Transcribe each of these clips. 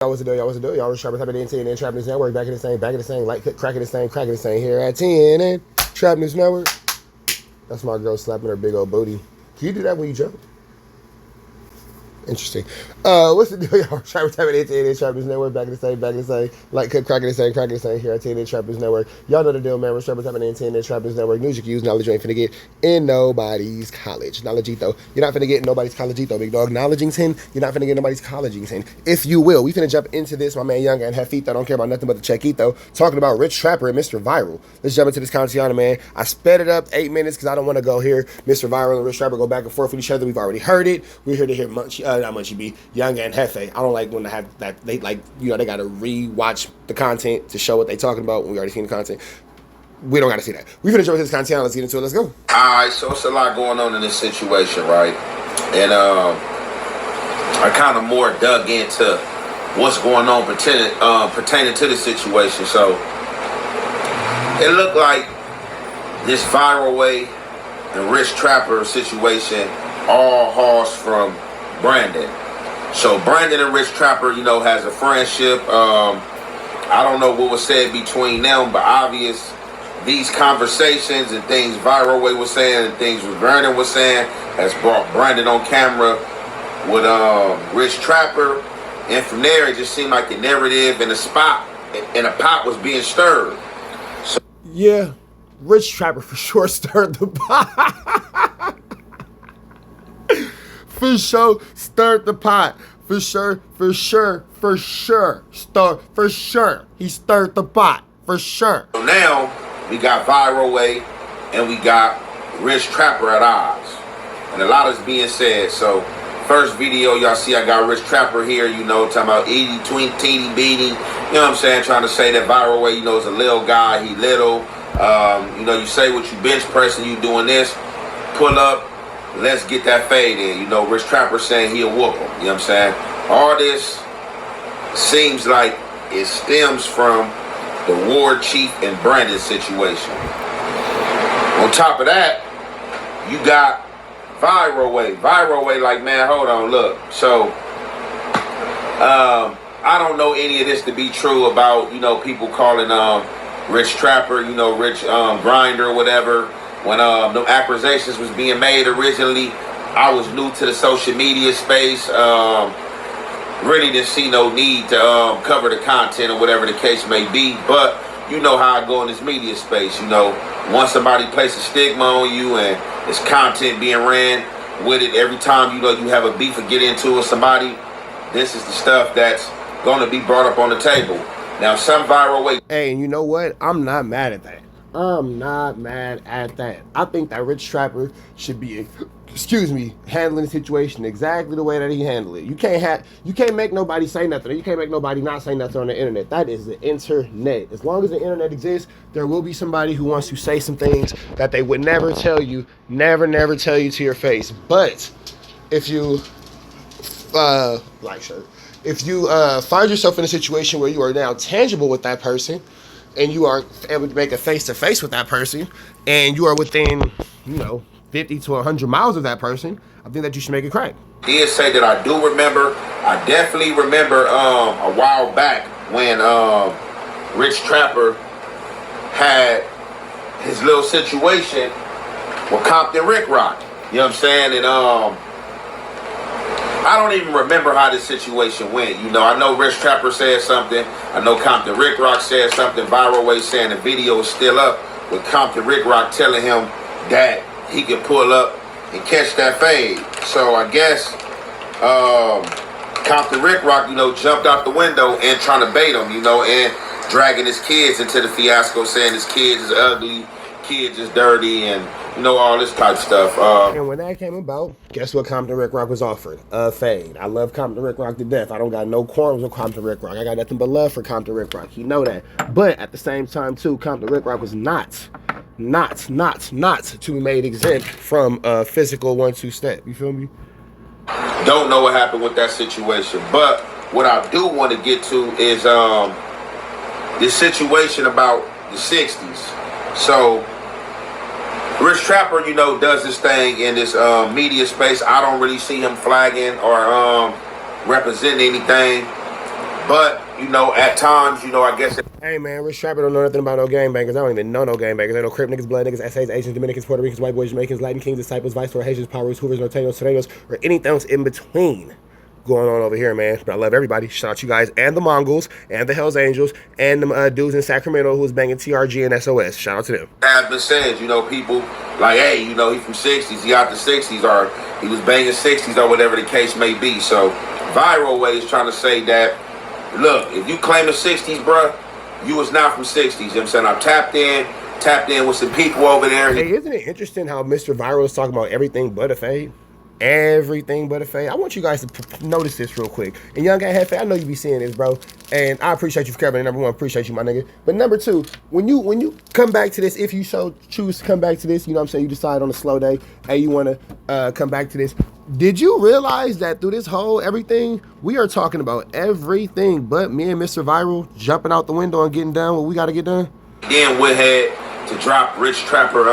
Y'all what's the deal? Y'all what's the deal? Y'all was Trapper Type of TNN Trap News Network. Back in the same, like cracking the same here at TNN Trap News Network. That's my girl slapping her big old booty. Can you do that when you jump? Interesting. What's the deal, y'all? Trapper Type of TNN Trap News Network. Back in the same, like cracking the same here at TNN Trap News Network. Y'all know the deal, man. We're Trapper Type of TNN Trap News Network. News you can use, knowledge you ain't finna get in nobody's college. Knowledgeito. You're not finna get nobody's collegeito, big dog. Knowledgington. You're not finna get nobody's collegington. If you will, we finna jump into this. My man Young Ant J.E.F.E. don't care about nothing but the checkito. Talking about Rich Trapper and Mr. V.I.R.A.L. Let's jump into this content, man. I sped it up 8 minutes because I don't want to go here. Mr. V.I.R.A.L and Rich Trapper go back and forth with each other. We've already heard it. We're here to hear not Munchie B. Young Ant J.E.F.E. I don't like when they have that. They like, they got to re-watch the content to show what they talking about when we already seen the content. We don't got to see that. We finna jump into this content. Let's get into it. Let's go. All right, so it's a lot going on in this situation, right? And I kind of more dug into what's going on pertaining to the situation. So it looked like this V.I.R.A.L and Rich Trapper situation all hauls from Brandon. So Brandon and Rich Trapper, has a friendship. I don't know what was said between them, but obvious these conversations and things V.I.R.A.L was saying and things Brandon was saying has brought Brandon on camera with Rich Trapper. And from there, it just seemed like the narrative and a pot was being stirred. So, yeah, Rich Trapper for sure stirred the pot. For sure, stirred the pot. For sure. He stirred the pot. For sure. So now we got V.I.R.A.L and we got Rich Trapper at odds. And a lot is being said. So first video y'all see, I got Rich Trapper here, talking about itty twink teeny beady. You know what I'm saying? Trying to say that V.I.R.A.L is a little guy, he little. You say what you bench pressing, you doing this, pull up. Let's get that fade in. Rich Trapper saying he'll whoop him. You know what I'm saying? All this seems like it stems from the War Chief and Brandon situation. On top of that, you got V.I.R.A.L. V.I.R.A.L like, man, hold on, look. So, I don't know any of this to be true about, people calling Rich Trapper, Rich Grinder or whatever. When the accusations was being made originally, I was new to the social media space. Really didn't see no need to cover the content or whatever the case may be. But you know how I go in this media space. Once somebody places a stigma on you and it's content being ran with it, every time you have a beef or get into with somebody, this is the stuff that's going to be brought up on the table. Now, some V.I.R.A.L. Hey, and you know what? I'm not mad at that. I'm not mad at that. I think that Rich Trapper should be, handling the situation exactly the way that he handled it. You can't make nobody say nothing, or you can't make nobody not say nothing on the internet. That is the internet. As long as the internet exists, there will be somebody who wants to say some things that they would never tell you, never tell you to your face. But if you, if you find yourself in a situation where you are now tangible with that person, and you are able to make a face-to-face with that person, and you are within, 50 to 100 miles of that person, I think that you should make it crack. Did say that I do remember. I definitely remember a while back when Rich Trapper had his little situation with Compton Rick Rock. You know what I'm saying? And I don't even remember how this situation went. I know Rich Trapper said something. I know Compton Rick Rock said something. V.I.R.A.L saying the video is still up with Compton Rick Rock telling him that he can pull up and catch that fade. So I guess Compton Rick Rock, jumped out the window and trying to bait him, and dragging his kids into the fiasco, saying his kids is ugly, kids is dirty, and all this type of stuff. And when that came about, guess what Compton Rick Rock was offered? A fade. I love Compton Rick Rock to death. I don't got no quarrels with Compton Rick Rock. I got nothing but love for Compton Rick Rock. You know that. But at the same time, too, Compton Rick Rock was not to be made exempt from a physical 1-2 step. You feel me? Don't know what happened with that situation. But what I do want to get to is this situation about the 60s. So Rich Trapper, does this thing in this media space. I don't really see him flagging or representing anything. But, you know, at times, you know, I guess. Hey man, Rich Trapper don't know nothing about no gangbangers. I don't even know no gangbangers. They know Crip niggas, blood niggas, essays, Asians, Dominicans, Puerto Ricans, white boys, Jamaicans, Latin kings, disciples, Viceroy, Haitians, Powers, Hoovers, Norteños, Sureños, or anything else in between going on over here, man. But I love everybody. Shout out you guys and the Mongols and the Hells Angels and the dudes in Sacramento who's banging TRG and SOS. Shout out to them. Has been said, you know, people like, hey, you know, he from 60s, he out the 60s, or he was banging 60s, or whatever the case may be. So V.I.R.A.L way is trying to say that, look, if you claim the 60s, bruh, you was not from 60s. You know what I'm saying? I tapped in with some people over there. Hey, isn't it interesting how Mr. V.I.R.A.L is talking about everything but a fade? Everything but a fade. I want you guys to notice this real quick. And Young Ant J.E.F.E, I know you be seeing this, bro. And I appreciate you for covering it. Number one, appreciate you, my nigga. But number two, when you come back to this, if you so choose to come back to this, you know what I'm saying, you decide on a slow day, hey, you want to come back to this. Did you realize that through this whole everything, we are talking about everything but me and Mr. V.I.R.A.L jumping out the window and getting done what we got to get done? Then went ahead to drop Rich Trapper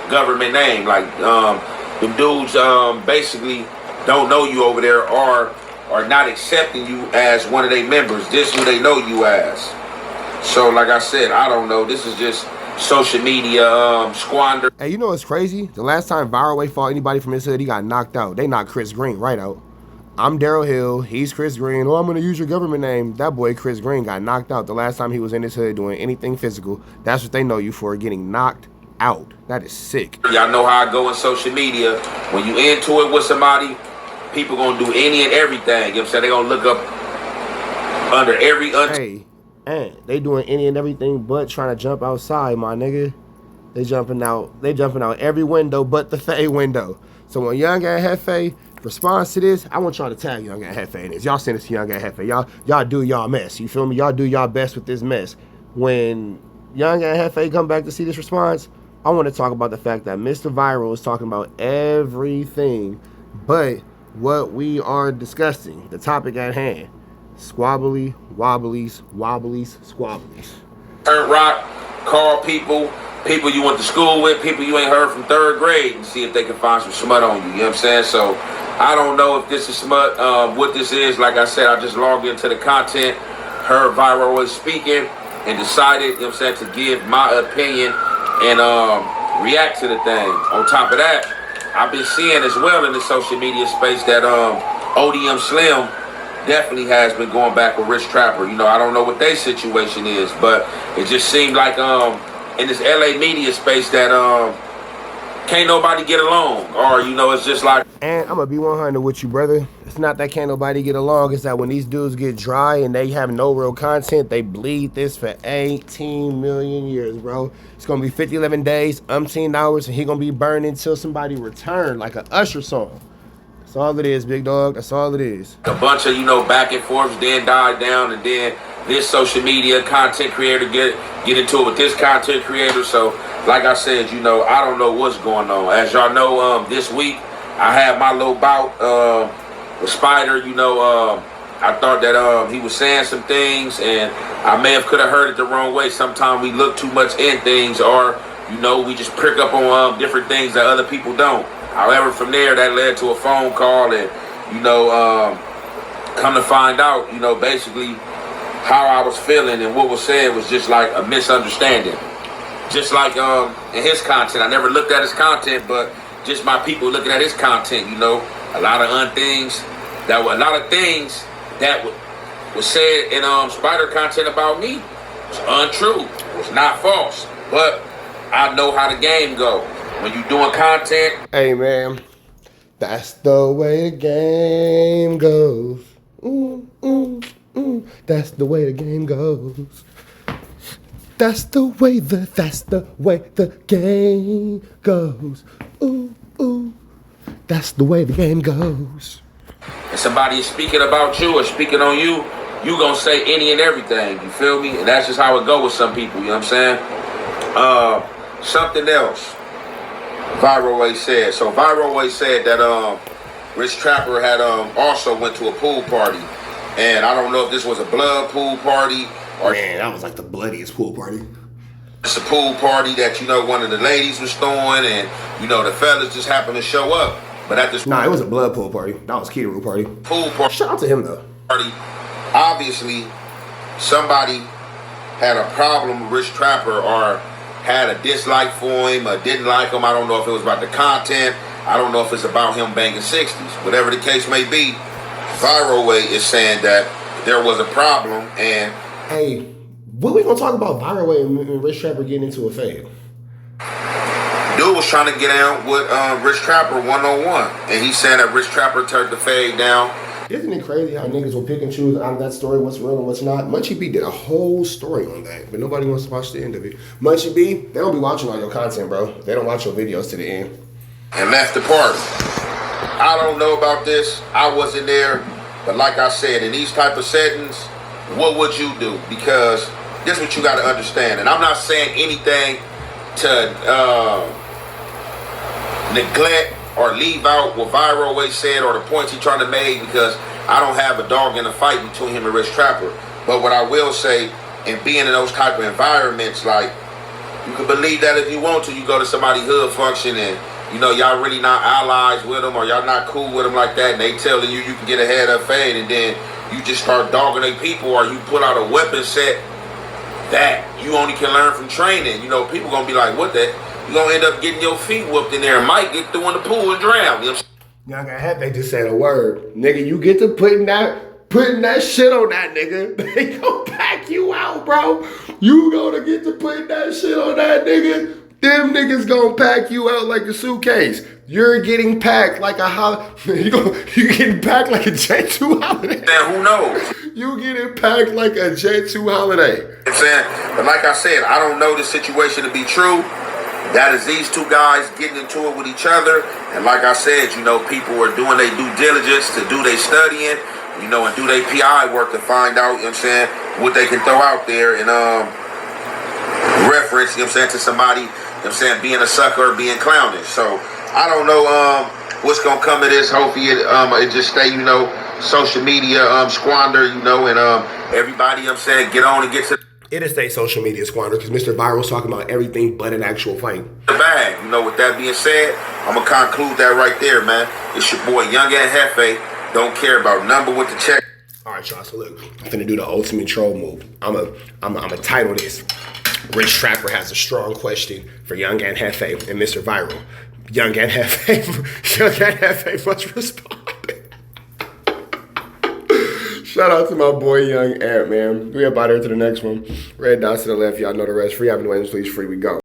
government name. Like, them dudes basically don't know you over there, or are not accepting you as one of their members. This is who they know you as. So like I said, I don't know. This is just social media squander. Hey, you know what's crazy? The last time V.I.R.A.L fought anybody from his hood, he got knocked out. They knocked Chris Green right out. I'm Daryl Hill. He's Chris Green. Oh, I'm going to use your government name. That boy, Chris Green, got knocked out the last time he was in his hood doing anything physical. That's what they know you for, getting knocked out. That is sick. Y'all know how I go in social media. When you into it with somebody, people gonna do any and everything. You know what I'm saying? They gonna look up under every... Hey, and they doing any and everything but trying to jump outside, my nigga. They jumping out every window but the fade window. So when Young Ant J.E.F.E responds to this, I want y'all to tag Young Ant J.E.F.E in this. Y'all send this to Young Ant J.E.F.E. Y'all do y'all mess. You feel me? Y'all do y'all best with this mess. When Young Ant J.E.F.E come back to see this response, I want to talk about the fact that Mr. V.I.R.A.L is talking about everything but what we are discussing, the topic at hand. Squabbly, wobblies, squabblies. Turn rock, call people you went to school with, people you ain't heard from 3rd grade, and see if they can find some smut on you. You know what I'm saying? So I don't know if this is smut, what this is. Like I said, I just logged into the content, heard V.I.R.A.L was speaking, and decided, you know what I'm saying, to give my opinion and react to the thing. On top of that, I've been seeing as well in the social media space that ODM Slim definitely has been going back with Rich Trapper. You know, I don't know what their situation is, but it just seemed like in this LA media space that can't nobody get along, or you know, it's just like. And I'm gonna be 100 with you, brother. It's not that can't nobody get along. It's that when these dudes get dry and they have no real content, they bleed this for 18 million years, bro. It's gonna be 50, 11 days, umpteen hours, and he gonna be burned until somebody return, like a Usher song. That's all it is, big dog. That's all it is. A bunch of, you know, back and forth, then died down, and then this social media content creator get into it with this content creator. So, like I said, you know, I don't know what's going on. As y'all know, this week I had my little bout with Spider. You know, I thought that he was saying some things, and I could have heard it the wrong way. Sometimes we look too much in things, or you know, we just prick up on different things that other people don't. However, from there, that led to a phone call, and you know, come to find out, you know, basically how I was feeling and what was said was just like a misunderstanding. Just like in his content, I never looked at his content, but just my people looking at his content, you know, a lot of things that was said in Spider content about me was untrue, was not false. But I know how the game go. When you doing content, hey man, that's the way the game goes. That's the way the game goes. That's the way the game goes. That's the way the game goes. and somebody is speaking about you or speaking on you, you gonna say any and everything. You feel me? And that's just how it go with some people. You know what I'm saying? Something else. V.I.R.A.L said. So V.I.R.A.L said that Rich Trapper had also went to a pool party, and I don't know if this was a blood pool party or man, that was like the bloodiest pool party. It's a pool party that, you know, one of the ladies was throwing, and you know the fellas just happened to show up. But at this it was a blood pool party. That was Keteroo party. Pool party. Shout out to him though. Party, obviously somebody had a problem with Rich Trapper or had a dislike for him or didn't like him. I don't know if it was about the content. I don't know if it's about him banging 60s. Whatever the case may be, V.I.R.A.L is saying that there was a problem. And hey, what we gonna talk about V.I.R.A.L and Rich Trapper getting into a fade? Dude was trying to get down with Rich Trapper one-on-one, and he's saying that Rich Trapper turned the fade down. Isn't it crazy how niggas will pick and choose out of that story what's real and what's not? Munchie B did a whole story on that, but nobody wants to watch the end of it. Munchie B, they don't be watching all your content, bro. They don't watch your videos to the end. And left the party. I don't know about this. I wasn't there. But like I said, in these type of settings, what would you do? Because this is what you got to understand. And I'm not saying anything to neglect or leave out what V.I.R.A.L always said or the points he trying to make, because I don't have a dog in the fight between him and Rich Trapper. But what I will say, in being in those type of environments, like, you can believe that if you want to. You go to somebody's hood function and, you know, y'all really not allies with them or y'all not cool with them like that, and they telling you can get ahead of fade, and then you just start dogging their people, or you put out a weapon set that you only can learn from training. You know, people gonna be like, what the? You gonna end up getting your feet whooped in there and might get through in the pool and drown. You know what I'm saying? Young Ant J.E.F.E just said a word. Nigga, you get to putting that shit on that nigga. They gonna pack you out, bro. You gonna get to putting that shit on that nigga. Them niggas gonna pack you out like a suitcase. You're getting packed like a you getting packed like a J2 holiday. Man, who knows? You getting packed like a J2 holiday. You know what I'm saying? But like I said, I don't know this situation to be true. That is these two guys getting into it with each other. And like I said, you know, people are doing their due diligence to do their studying, you know, and do their PI work to find out, you know what I'm saying, what they can throw out there and reference, you know what I'm saying, to somebody, you know what I'm saying, being a sucker or being clownish. So I don't know what's gonna come of this. Hopefully it just stay, you know, social media squander, you know, and everybody, you know what I'm saying, get on and get to It'll stay social media squander because Mr. V.I.R.A.L's talking about everything but an actual fight. the bag. You know, with that being said, I'm gonna conclude that right there, man. It's your boy Young Ant J.E.F.E. Don't care about number with the check. All right, y'all. So look, I'm finna do the ultimate troll move. I'm a title this. Rich Trapper has a strong question for Young Ant J.E.F.E. and Mr. V.I.R.A.L. Young Ant J.E.F.E must respond. Shout out to my boy Young Ant, man. We up out here to the next one. Red dots to the left. Y'all know the rest. Free Avenue, please. Free we go.